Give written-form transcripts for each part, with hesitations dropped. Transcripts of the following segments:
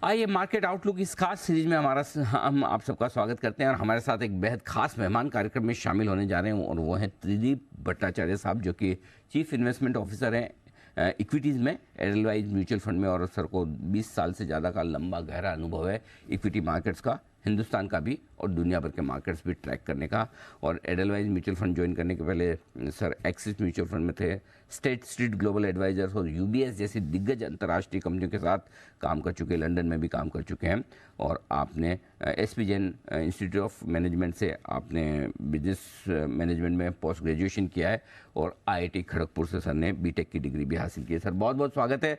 आइए market outlook इस खास सीरीज में हम आप सबका स्वागत करते हैं और हमारे साथ एक बेहद खास मेहमान कार्यक्रम में शामिल होने जा रहे हैं और वो हैं त्रिदीप भट्टाचार्य साहब, जो कि चीफ इन्वेस्टमेंट ऑफिसर हैं इक्विटीज़ में एडलवाइज म्यूचुअल फंड में। और सर को 20 साल से ज़्यादा का लंबा गहरा अनुभव है इक्विटी मार्केट्स का, हिंदुस्तान का भी और दुनिया भर के मार्केट्स भी ट्रैक करने का। और एडलवाइज म्यूचुअल फंड ज्वाइन करने के पहले सर एक्सिस म्यूचुअल फंड में थे, स्टेट स्ट्रीट ग्लोबल एडवाइजर्स और यूबीएस जैसी दिग्गज अंतर्राष्ट्रीय कंपनियों के साथ काम कर चुके, लंदन में भी काम कर चुके हैं। और आपने SP Jain institute of management से आपने बिजनेस मैनेजमेंट में पोस्ट ग्रेजुएशन किया है और आईआईटी खड़गपुर से सर ने बीटेक की डिग्री भी हासिल की है। सर बहुत बहुत स्वागत है।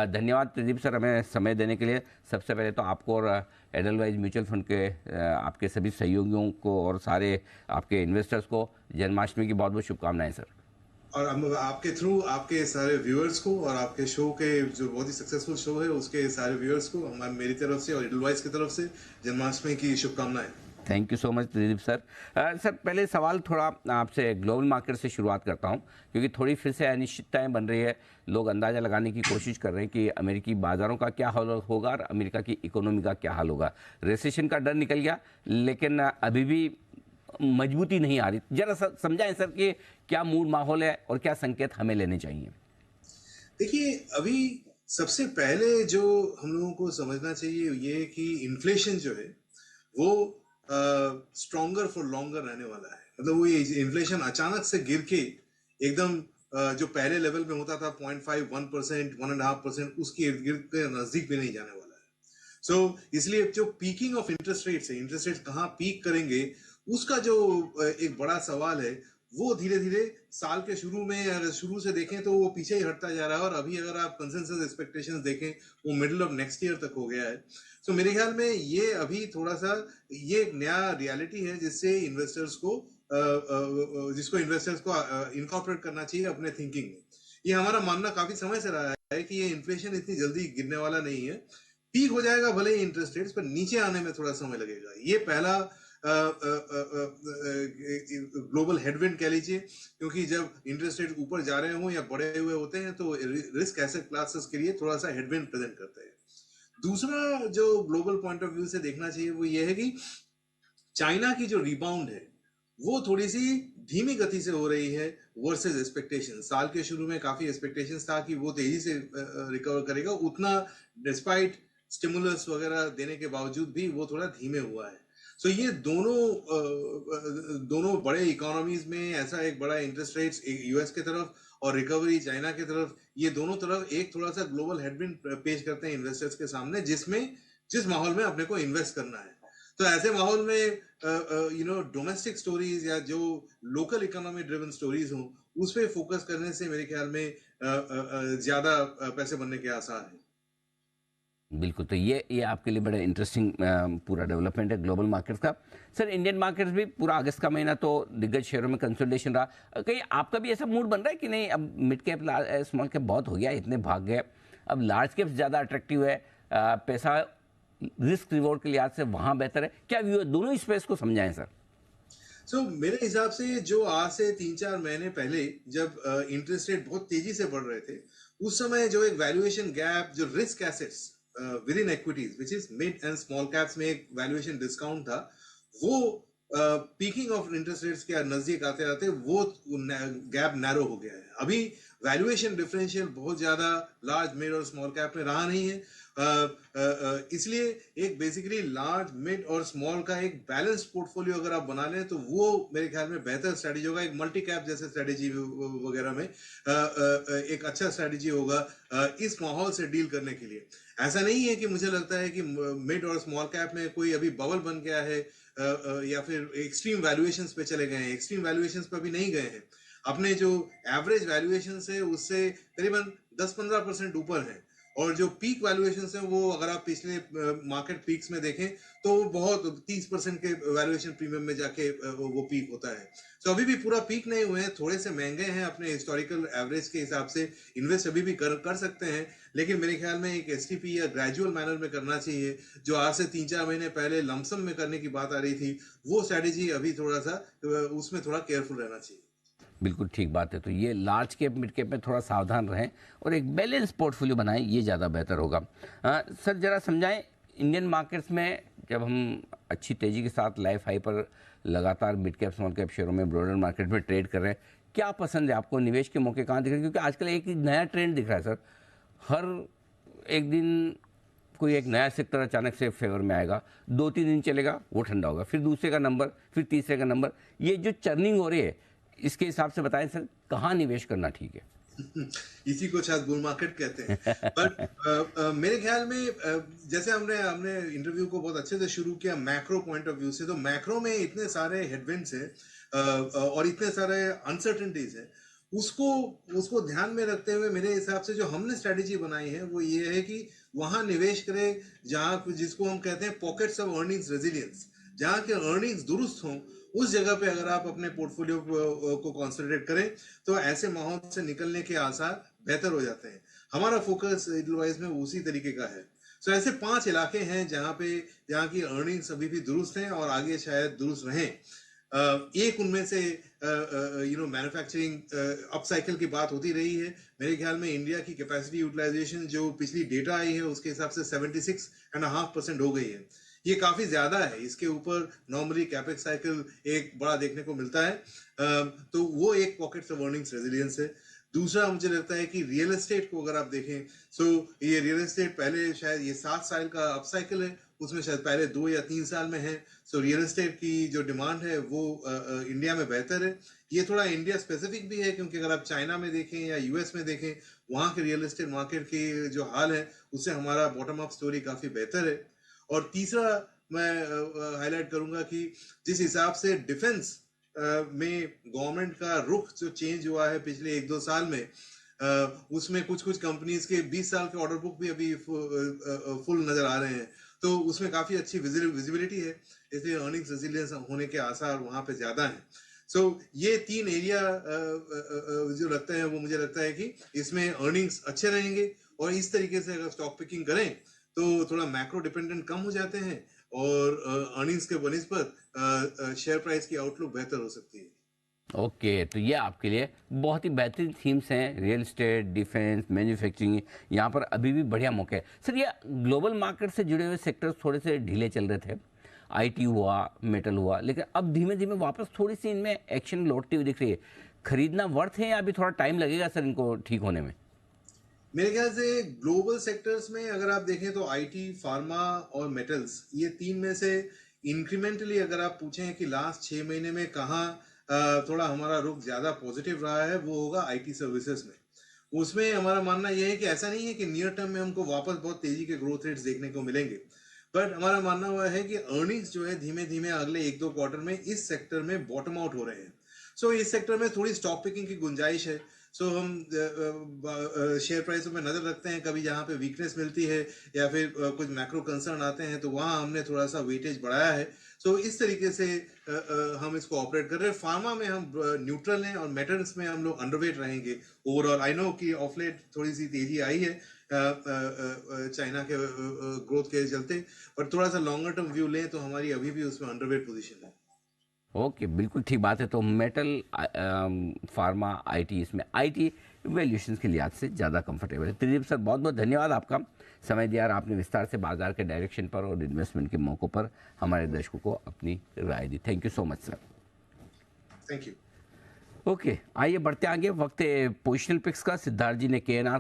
धन्यवाद प्रदीप सर हमें समय देने के लिए। सबसे पहले तो आपको और एडलवाइज म्यूचुअल फंड के आपके सभी सहयोगियों को और सारे आपके इन्वेस्टर्स को जन्माष्टमी की बहुत बहुत शुभकामनाएं सर। और आपके थ्रू आपके सारे व्यूअर्स को और आपके शो के जो बहुत ही सक्सेसफुल शो है उसके सारे व्यूअर्स को हमारे मेरी तरफ से और एडलवाइज की तरफ से जन्माष्टमी की शुभकामनाएं। Thank you so much Pradeep sir. Sir पहले सवाल थोड़ा आपसे ग्लोबल मार्केट से शुरुआत करता हूं, क्योंकि थोड़ी फिर से अनिश्चितताएं बन रही है। लोग अंदाज़ा लगाने की कोशिश कर रहे हैं कि अमेरिकी बाज़ारों का क्या हाल होगा और अमेरिका की इकोनॉमी का क्या हाल होगा। रिसेशन का डर निकल गया, लेकिन अभी भी मजबूती नहीं आ रही। जरा समझाएं सर कि क्या मूड माहौल है और क्या संकेत हमें लेने चाहिए। देखिए, अभी सबसे पहले जो हम लोगों को समझना चाहिए ये कि इन्फ्लेशन जो है वो स्ट्रॉन्गर फॉर लॉन्गर रहने वाला है। मतलब वो ये इन्फ्लेशन अचानक से गिर के एकदम जो पहले लेवल में होता था 0.5, 1%, 1.5%, उसके इर्द गिर्द के नजदीक भी नहीं जाने वाला है। सो इसलिए जो पीकिंग ऑफ इंटरेस्ट रेट्स है, इंटरेस्ट रेट कहाँ पीक करेंगे उसका जो एक बड़ा सवाल है वो धीरे धीरे साल के शुरू में अगर शुरू से देखें तो वो पीछे ही हटता जा रहा है। और अभी अगर आप कंसेंसस एक्सपेक्टेशंस देखें वो मिडिल ऑफ नेक्स्ट ईयर तक हो गया है। तो मेरे ख्याल में ये अभी थोड़ा सा ये एक नया रियलिटी है जिसको इन्वेस्टर्स को इनकॉर्पोरेट करना चाहिए अपने थिंकिंग में। ये हमारा मानना काफी समय से रहा है कि ये इन्फ्लेशन इतनी जल्दी गिरने वाला नहीं है। पीक हो जाएगा भले ही इंटरेस्ट रेट्स, पर नीचे आने में थोड़ा समय लगेगा। ये पहला ग्लोबल हेडविंड कह लीजिए, क्योंकि जब इंटरेस्ट रेट ऊपर जा रहे हो या बढ़े हुए होते हैं तो रिस्क एसेट क्लासेस के लिए थोड़ा सा हेडविंड प्रेजेंट करते हैं। दूसरा जो ग्लोबल पॉइंट ऑफ व्यू से देखना चाहिए वो ये है कि चाइना की जो रिबाउंड है वो थोड़ी सी धीमी गति से हो रही है वर्सेस एक्सपेक्टेशन। साल के शुरू में काफी एक्सपेक्टेशन था कि वो तेजी से रिकवर करेगा, उतना डिस्पाइट स्टिमुलस वगैरह देने के बावजूद भी वो थोड़ा धीमे हुआ है। सो ये दोनों बड़े इकोनॉमीज में ऐसा एक बड़ा इंटरेस्ट रेट्स यूएस की तरफ और रिकवरी चाइना की तरफ, ये दोनों तरफ एक थोड़ा सा ग्लोबल हेडविंड पेश करते हैं इन्वेस्टर्स के सामने, जिस माहौल में अपने को इन्वेस्ट करना है। तो ऐसे माहौल में डोमेस्टिक स्टोरीज या जो लोकल इकोनॉमी ड्रिवन स्टोरीज हों उस पर फोकस करने से मेरे ख्याल में ज्यादा पैसे बनने के आसार हैं। बिल्कुल, तो ये आपके लिए बड़ा इंटरेस्टिंग पूरा डेवलपमेंट है ग्लोबल मार्केट्स का। सर इंडियन मार्केट्स भी पूरा अगस्त का महीना तो दिग्गज शेयरों में कंसोलिडेशन रहा। कहीं आपका भी ऐसा मूड बन रहा है कि नहीं अब मिड कैप स्मॉल कैप बहुत हो गया, इतने भाग गए, अब लार्ज कैप ज़्यादा अट्रैक्टिव है, पैसा रिस्क रिवॉर्ड के लिहाज से वहाँ बेहतर है? क्या व्यू है, दोनों स्पेस को समझाएं सर। मेरे हिसाब से जो आज से 3-4 महीने पहले जब इंटरेस्ट रेट बहुत तेजी से बढ़ रहे थे उस समय जो एक वैल्यूएशन गैप, जो risk assets with in equities which is mid and small caps में एक वैल्यूएशन डिस्काउंट था, वो पीकिंग ऑफ इंटरेस्ट रेट्स के नजदीक आते आते वो गैप नैरो हो गया है। अभी वैल्यूएशन डिफरेंशियल बहुत ज्यादा लार्ज मिड और स्मॉल कैप में रहा नहीं है। इसलिए एक बेसिकली लार्ज मिड और स्मॉल का एक बैलेंस्ड पोर्टफोलियो अगर आप बना लें तो वो मेरे ख्याल में बेहतर स्ट्रेटेजी होगा। एक मल्टी कैप जैसे स्ट्रेटेजी वगैरह में एक अच्छा स्ट्रेटेजी होगा इस माहौल से डील करने के लिए। ऐसा नहीं है कि मुझे लगता है कि मिड और स्मॉल कैप में कोई अभी बबल बन गया है या फिर एक्सट्रीम वैल्यूएशंस पे चले गए हैं। एक्सट्रीम वैल्यूएशंस पे भी नहीं गए हैं, अपने जो एवरेज वैल्यूएशन है उससे करीबन 10-15% ऊपर है। और जो पीक वैल्यूएशन है वो अगर आप पिछले मार्केट पीक्स में देखें तो बहुत 30% के वैल्यूएशन प्रीमियम में जाके वो पीक होता है। तो अभी भी पूरा पीक नहीं हुए हैं, थोड़े से महंगे हैं अपने हिस्टोरिकल एवरेज के हिसाब से। इन्वेस्ट अभी भी कर सकते हैं, लेकिन मेरे ख्याल में एक एसटीपी या ग्रेजुअल मैनर में करना चाहिए। जो आज से 3-4 महीने पहले लमसम में करने की बात आ रही थी वो स्ट्रेटेजी अभी थोड़ा सा उसमें थोड़ा केयरफुल रहना चाहिए। बिल्कुल ठीक बात है। तो ये लार्ज कैप मिड कैप में थोड़ा सावधान रहें और एक बैलेंस पोर्टफोलियो बनाएं, ये ज़्यादा बेहतर होगा। सर ज़रा समझाएं इंडियन मार्केट्स में जब हम अच्छी तेज़ी के साथ लाइफ हाई पर लगातार मिड कैप स्मॉल कैप शेयरों में ब्रॉडर मार्केट में ट्रेड कर रहे हैं, क्या पसंद है आपको? निवेश के मौके कहाँ दिख रहे हैं? क्योंकि आजकल एक नया ट्रेंड दिख रहा है सर, हर एक दिन कोई एक नया सेक्टर अचानक से फेवर में आएगा, 2-3 दिन चलेगा, वो ठंडा होगा, फिर दूसरे का नंबर, फिर तीसरे का नंबर, ये जो चर्निंग हो रही है, इसके हिसाब से बताएं सर, कहाँ निवेश करना ठीक है? इसी को शायद बुल मार्केट कहते हैं। बट मेरे ख्याल में जैसे हमने हमने इंटरव्यू को बहुत अच्छे से शुरू किया मैक्रो पॉइंट ऑफ व्यू से, तो मैक्रो में इतने सारे हेडविंड्स हैं और इतने सारे अनसर्टेनिटीज हैं, उसको उसको ध्यान में रखते हुए मेरे हिसाब से जो हमने स्ट्रेटेजी बनाई है वो ये है कि वहां निवेश करें जहां, जिसको हम कहते हैं पॉकेट्स ऑफ अर्निंग्स रेजिलियंस, जहां के अर्निंग्स दुरुस्त हों, उस जगह पे अगर आप अपने पोर्टफोलियो को कॉन्सेंट्रेट करें तो ऐसे माहौल से निकलने के आसार बेहतर हो जाते हैं। हमारा फोकस एडवाइस में उसी तरीके का है। सो ऐसे 5 इलाके हैं जहाँ की अर्निंग्स अभी भी दुरुस्त हैं और आगे शायद दुरुस्त रहें। एक उनमें से मैन्युफैक्चरिंग अपसाइकिल की बात होती रही है। मेरे ख्याल में इंडिया की कैपेसिटी यूटिलाइजेशन जो पिछली डेटा आई है उसके हिसाब से 76.5% हो गई है। ये काफी ज्यादा है, इसके ऊपर नॉर्मली कैपेक्स साइकिल एक बड़ा देखने को मिलता है। तो वो एक पॉकेट्स ऑफ अर्निंग्स रेजिलियंस है। दूसरा मुझे लगता है कि रियल एस्टेट को अगर आप देखें, ये रियल एस्टेट पहले शायद ये 7 साल का अपसाइकिल है, उसमें शायद पहले 2 या 3 साल में है। रियल एस्टेट की जो डिमांड है वो इंडिया में बेहतर है। ये थोड़ा इंडिया स्पेसिफिक भी है, क्योंकि अगर आप चाइना में देखें या यूएस में देखें, वहाँ के रियल एस्टेट मार्केट की जो हाल है उससे हमारा बॉटम अप स्टोरी काफी बेहतर है। और तीसरा मैं हाईलाइट करूंगा कि जिस हिसाब से डिफेंस में गवर्नमेंट का रुख जो चेंज हुआ है पिछले 1-2 साल में, उसमें कुछ कंपनीज के 20 साल के ऑर्डर बुक भी अभी फुल नजर आ रहे हैं, तो उसमें काफी अच्छी विजिबिलिटी है, इसलिए अर्निंग्स रेजिलियंस होने के आसार वहां पे ज्यादा हैं। ये 3 एरिया जो लगता है वो मुझे लगता है कि इसमें अर्निंग्स अच्छे रहेंगे, और इस तरीके से अगर स्टॉक पिकिंग करें तो थोड़ा मैक्रो डिपेंडेंट कम हो जाते हैं और अर्निंग्स के बनिस्बत शेयर प्राइस की आउटलुक बेहतर हो सकती है। ओके, तो ये आपके लिए बहुत ही बेहतरीन थीम्स हैं, रियल एस्टेट, डिफेंस, मैन्युफैक्चरिंग, यहाँ पर अभी भी बढ़िया मौके हैं सर। ये ग्लोबल मार्केट से जुड़े हुए सेक्टर्स थोड़े से ढीले चल रहे थे, आईटी हुआ, मेटल हुआ, लेकिन अब धीमे धीमे वापस थोड़ी सी इनमें एक्शन लौटती हुई दिख रही है। खरीदना वर्थ है या अभी थोड़ा टाइम लगेगा सर इनको ठीक होने में? मेरे ख्याल से ग्लोबल सेक्टर्स में अगर आप देखें तो आईटी, फार्मा और मेटल्स, ये 3 में से इंक्रीमेंटली अगर आप पूछें कि लास्ट 6 महीने में कहाँ थोड़ा हमारा रुख ज्यादा पॉजिटिव रहा है, वो होगा आईटी सर्विसेज में। उसमें हमारा मानना यह है कि ऐसा नहीं है कि नियर टर्म में हमको वापस बहुत तेजी के ग्रोथ रेट्स देखने को मिलेंगे, बट हमारा मानना हुआ है कि अर्निंग्स जो है धीमे धीमे अगले 1-2 क्वार्टर में इस सेक्टर में बॉटम आउट हो रहे हैं। इस सेक्टर में थोड़ी स्टॉक पिकिंग की गुंजाइश है। हम शेयर प्राइसों में नजर रखते हैं, कभी जहाँ पे वीकनेस मिलती है या फिर कुछ मैक्रो कंसर्न आते हैं तो वहाँ हमने थोड़ा सा वेटेज बढ़ाया है। इस तरीके से हम इसको ऑपरेट कर रहे हैं। फार्मा में हम न्यूट्रल हैं और मेटल्स में हम लोग अंडरवेट रहेंगे ओवरऑल। आई नो कि ऑफ लेट थोड़ी सी तेजी आई है चाइना के ग्रोथ के चलते, पर थोड़ा सा लॉन्गर टर्म व्यू लें तो हमारी अभी भी उसमें अंडरवेट पोजीशन है। ओके, बिल्कुल ठीक बात है। तो मेटल, फार्मा, आईटी, इसमें आईटी वैल्यूएशन के लिहाज से ज़्यादा कंफर्टेबल है। त्रिदीप सर, बहुत बहुत धन्यवाद आपका, समय दिया और आपने विस्तार से बाजार के डायरेक्शन पर और इन्वेस्टमेंट के मौक़ों पर हमारे दर्शकों को अपनी राय दी। Thank you so much sir. Thank you. Okay, आइए बढ़ते आगे। वक्त है पोजिशनल पिक्स का। सिद्धार्थ जी ने केएनआर